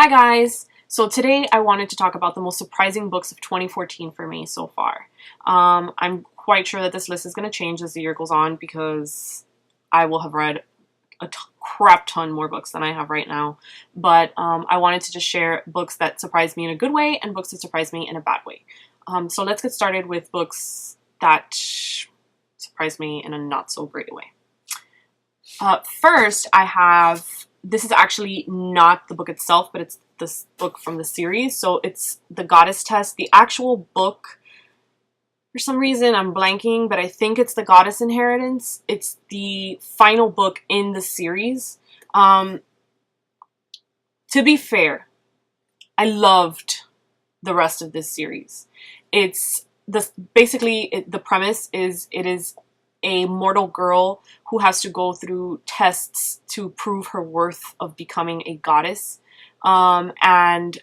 Hi guys! So today I wanted to talk about the most surprising books of 2014 for me so far. I'm quite sure that this list is going to change as the year goes on because I will have read a crap ton more books than I have right now. But I wanted to just share books that surprised me in a good way and books that surprised me in a bad way. So let's get started with books that surprised me in a not so great way. First, I have, this is actually not the book itself, but it's this book from the series. So it's The Goddess Test. The actual book, for some reason I'm blanking, but I think it's The Goddess Inheritance. It's the final book in the series. To be fair, I loved the rest of this series. It's this, basically the premise is it is a mortal girl who has to go through tests to prove her worth of becoming a goddess. And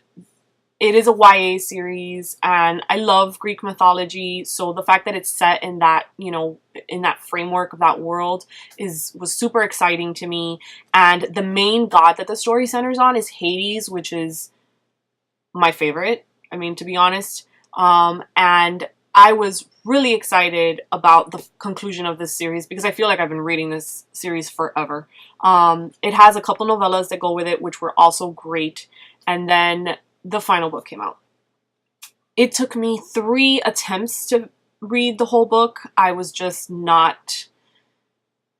it is a YA series, and I love Greek mythology, so the fact that it's set in that, you know, in that framework of that world was super exciting to me. And the main god that the story centers on is Hades, which is my favorite, I mean, to be honest. And I was really excited about the conclusion of this series because I feel like I've been reading this series forever. It has a couple novellas that go with it, which were also great. And then the final book came out. It took me 3 attempts to read the whole book. I was just not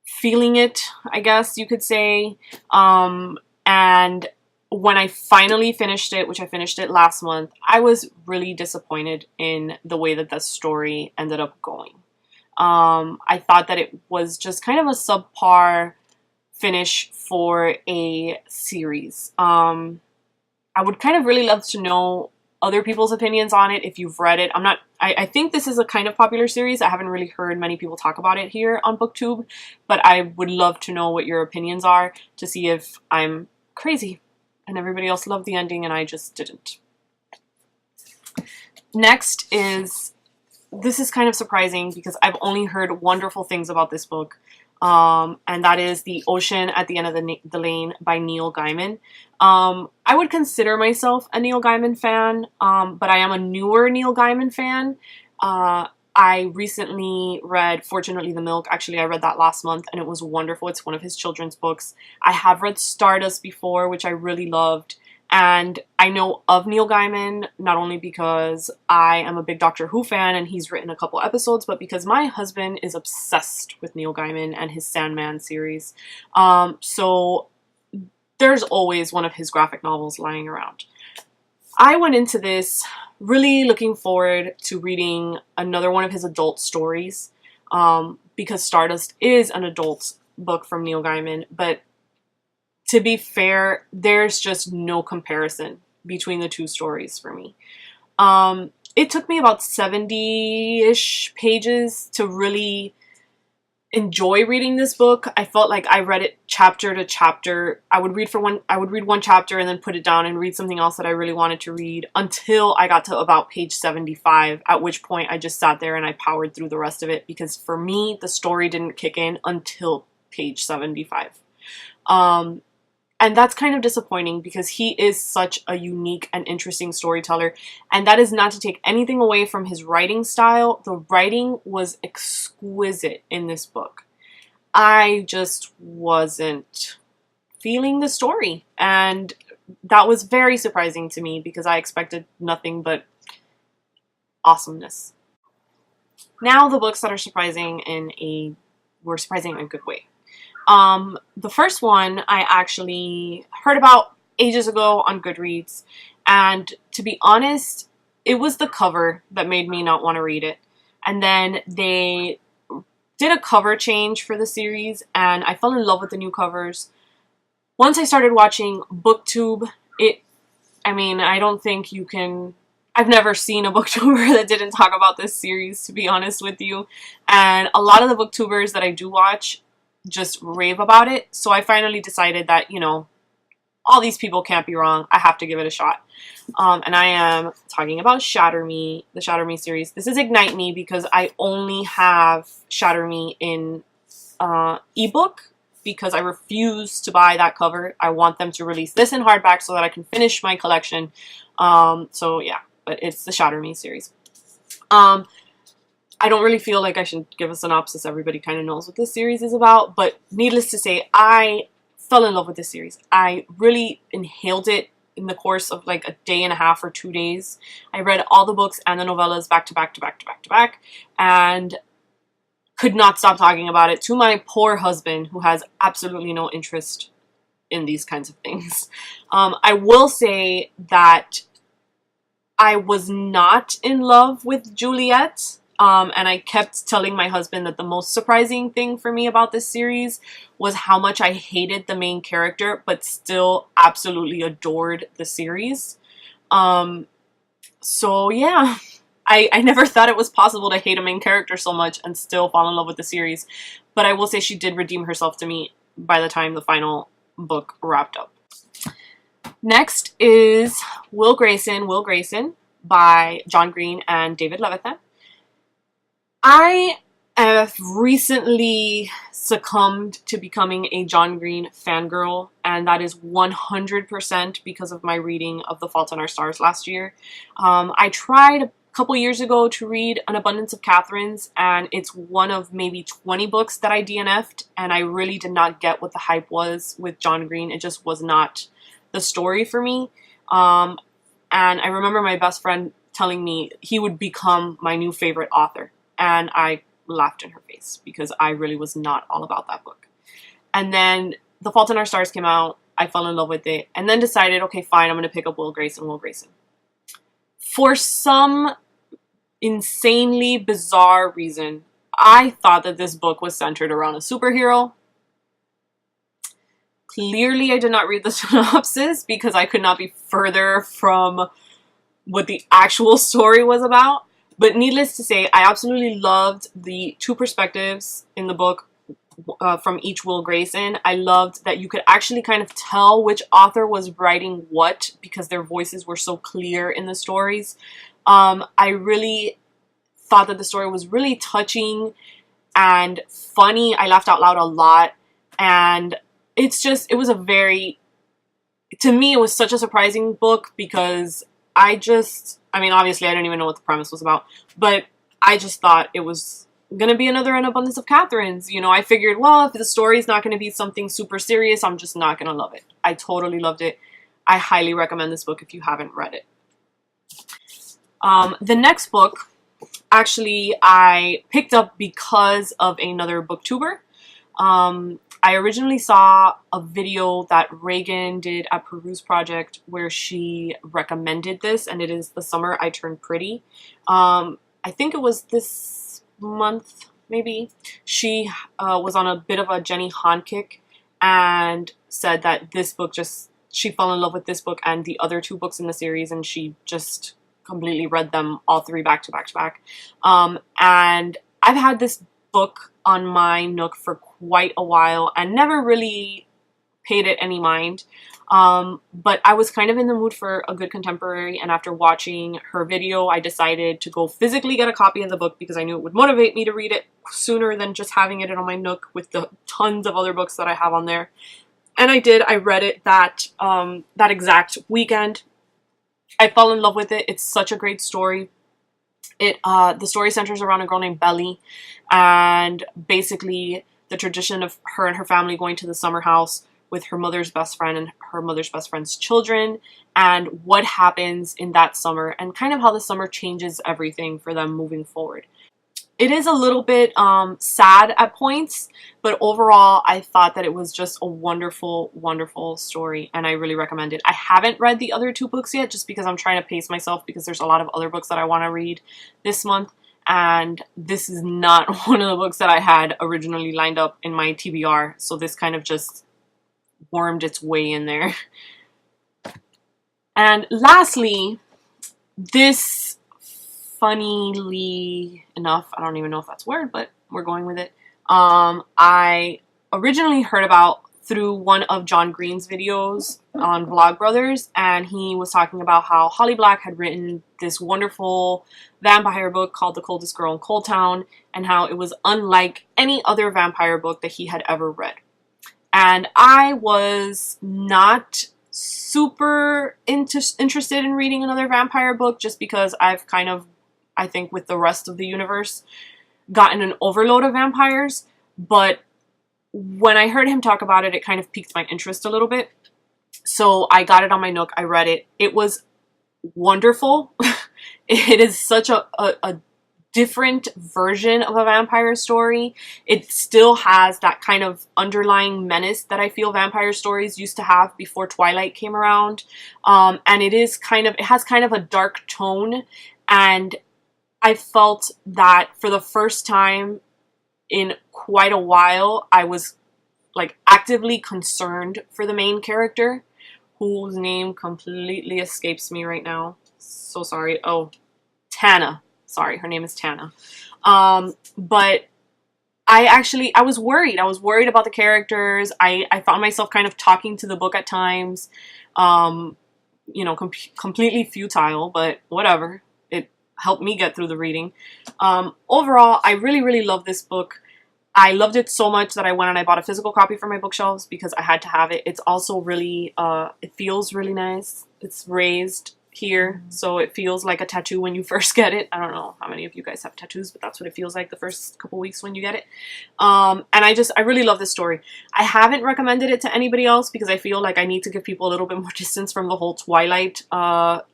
feeling it, I guess you could say. And when I finally finished it, which I finished it last month, I was really disappointed in the way that the story ended up going. I thought that it was just kind of a subpar finish for a series. I would kind of really love to know other people's opinions on it if you've read it. I think this is a kind of popular series. I haven't really heard many people talk about it here on BookTube, but I would love to know what your opinions are to see if I'm crazy and everybody else loved the ending and I just didn't. Next is, this is kind of surprising because I've only heard wonderful things about this book, and that is The Ocean at the End of the Lane by Neil Gaiman. I would consider myself a Neil Gaiman fan, but I am a newer Neil Gaiman fan. I recently read Fortunately the Milk. Actually, I read that last month and it was wonderful. It's one of his children's books. I have read Stardust before, which I really loved. And I know of Neil Gaiman, not only because I am a big Doctor Who fan and he's written a couple episodes, but because my husband is obsessed with Neil Gaiman and his Sandman series. So there's always one of his graphic novels lying around. I went into this really looking forward to reading another one of his adult stories, because Stardust is an adult book from Neil Gaiman, but to be fair, there's just no comparison between the two stories for me. It took me about 70-ish pages to really enjoy reading this book. I felt like I read it chapter to chapter. I would read one chapter and then put it down and read something else that I really wanted to read until I got to about page 75, at which point I just sat there and I powered through the rest of it because for me, the story didn't kick in until page 75. And that's kind of disappointing because he is such a unique and interesting storyteller. And that is not to take anything away from his writing style. The writing was exquisite in this book. I just wasn't feeling the story. And that was very surprising to me because I expected nothing but awesomeness. Now the books that are were surprising in a good way. The first one I actually heard about ages ago on Goodreads, and to be honest, it was the cover that made me not want to read it. And then they did a cover change for the series, and I fell in love with the new covers. Once I started watching BookTube, I don't think you can... I've never seen a booktuber that didn't talk about this series, to be honest with you. And a lot of the booktubers that I do watch just rave about it. So I finally decided that, you know, all these people can't be wrong. I have to give it a shot. And I am talking about Shatter Me, the Shatter Me series. This is Ignite Me because I only have Shatter Me in ebook because I refuse to buy that cover. I want them to release this in hardback so that I can finish my collection. So yeah, but it's the Shatter Me series. I don't really feel like I should give a synopsis. Everybody kind of knows what this series is about, but needless to say, I fell in love with this series. I really inhaled it in the course of like a day and a half or 2 days. I read all the books and the novellas back to back to back to back to back, and could not stop talking about it to my poor husband, who has absolutely no interest in these kinds of things. I will say that I was not in love with Juliet. And I kept telling my husband that the most surprising thing for me about this series was how much I hated the main character, but still absolutely adored the series. So yeah, I never thought it was possible to hate a main character so much and still fall in love with the series. But I will say she did redeem herself to me by the time the final book wrapped up. Next is Will Grayson by John Green and David Levithan. I have recently succumbed to becoming a John Green fangirl, and that is 100% because of my reading of The Fault in Our Stars last year. I tried a couple years ago to read An Abundance of Catherines, and it's one of maybe 20 books that I DNF'd, and I really did not get what the hype was with John Green. It just was not the story for me. And I remember my best friend telling me he would become my new favorite author. And I laughed in her face because I really was not all about that book. And then The Fault in Our Stars came out. I fell in love with it. And then decided, okay, fine, I'm going to pick up Will Grayson. For some insanely bizarre reason, I thought that this book was centered around a superhero. Clearly, I did not read the synopsis because I could not be further from what the actual story was about. But needless to say, I absolutely loved the two perspectives in the book from each Will Grayson. I loved that you could actually kind of tell which author was writing what because their voices were so clear in the stories. I really thought that the story was really touching and funny. I laughed out loud a lot. And it was a very, to me, it was such a surprising book because I mean, obviously, I don't even know what the premise was about, but I just thought it was going to be another An Abundance of Catherines. You know, I figured, well, if the story's not going to be something super serious, I'm just not going to love it. I totally loved it. I highly recommend this book if you haven't read it. The next book, actually, I picked up because of another booktuber. I originally saw a video that Reagan did at Peruse Project where she recommended this, and it is The Summer I Turned Pretty. I think it was this month, maybe. She was on a bit of a Jenny Han kick and said that this book she fell in love with this book and the other two books in the series, and she just completely read them all three back to back to back. And I've had this book on my Nook for quite a while and never really paid it any mind. But I was kind of in the mood for a good contemporary, and after watching her video, I decided to go physically get a copy of the book because I knew it would motivate me to read it sooner than just having it on my Nook with the tons of other books that I have on there. And I did. I read it that exact weekend. I fell in love with it. It's such a great story. The story centers around a girl named Belly, and basically the tradition of her and her family going to the summer house with her mother's best friend and her mother's best friend's children, and what happens in that summer, and kind of how the summer changes everything for them moving forward. It is a little bit sad at points, but overall I thought that it was just a wonderful, wonderful story, and I really recommend it. I haven't read the other two books yet just because I'm trying to pace myself because there's a lot of other books that I want to read this month, and this is not one of the books that I had originally lined up in my TBR, so this kind of just wormed its way in there. And lastly, this, funnily enough, I don't even know if that's a word, but we're going with it. I originally heard about through one of John Green's videos on Vlogbrothers, and he was talking about how Holly Black had written this wonderful vampire book called The Coldest Girl in Coldtown, and how it was unlike any other vampire book that he had ever read. And I was not super interested in reading another vampire book just because I've kind of, I think with the rest of the universe, gotten an overload of vampires. But when I heard him talk about it, it kind of piqued my interest a little bit. So I got it on my Nook. I read it. It was wonderful. It is such a different version of a vampire story. It still has that kind of underlying menace that I feel vampire stories used to have before Twilight came around. And it has kind of a dark tone. And I felt that for the first time in quite a while, I was like actively concerned for the main character, whose name completely escapes me right now. So sorry. Oh, Tana. Sorry, her name is Tana. But I was worried. I was worried about the characters. I found myself kind of talking to the book at times. You know, completely futile, but whatever. It helped me get through the reading. Overall, I really, really love this book. I loved it so much that I went and I bought a physical copy for my bookshelves because I had to have it. It's also really, it feels really nice. It's raised here, so it feels like a tattoo when you first get it. I don't know how many of you guys have tattoos, but that's what it feels like the first couple weeks when you get it. And I really love this story. I haven't recommended it to anybody else because I feel like I need to give people a little bit more distance from the whole Twilight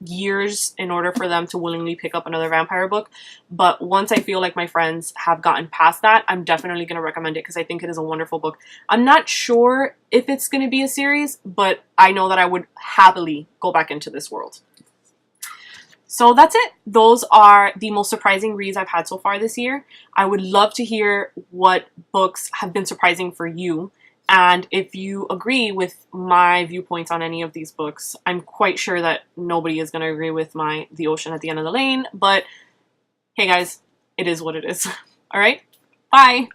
years in order for them to willingly pick up another vampire book. But once I feel like my friends have gotten past that, I'm definitely going to recommend it because I think it is a wonderful book. I'm not sure if it's going to be a series, but I know that I would happily go back into this world. So that's it. Those are the most surprising reads I've had so far this year. I would love to hear what books have been surprising for you. And if you agree with my viewpoints on any of these books, I'm quite sure that nobody is going to agree with my The Ocean at the End of the Lane. But hey guys, it is what it is. All right, bye.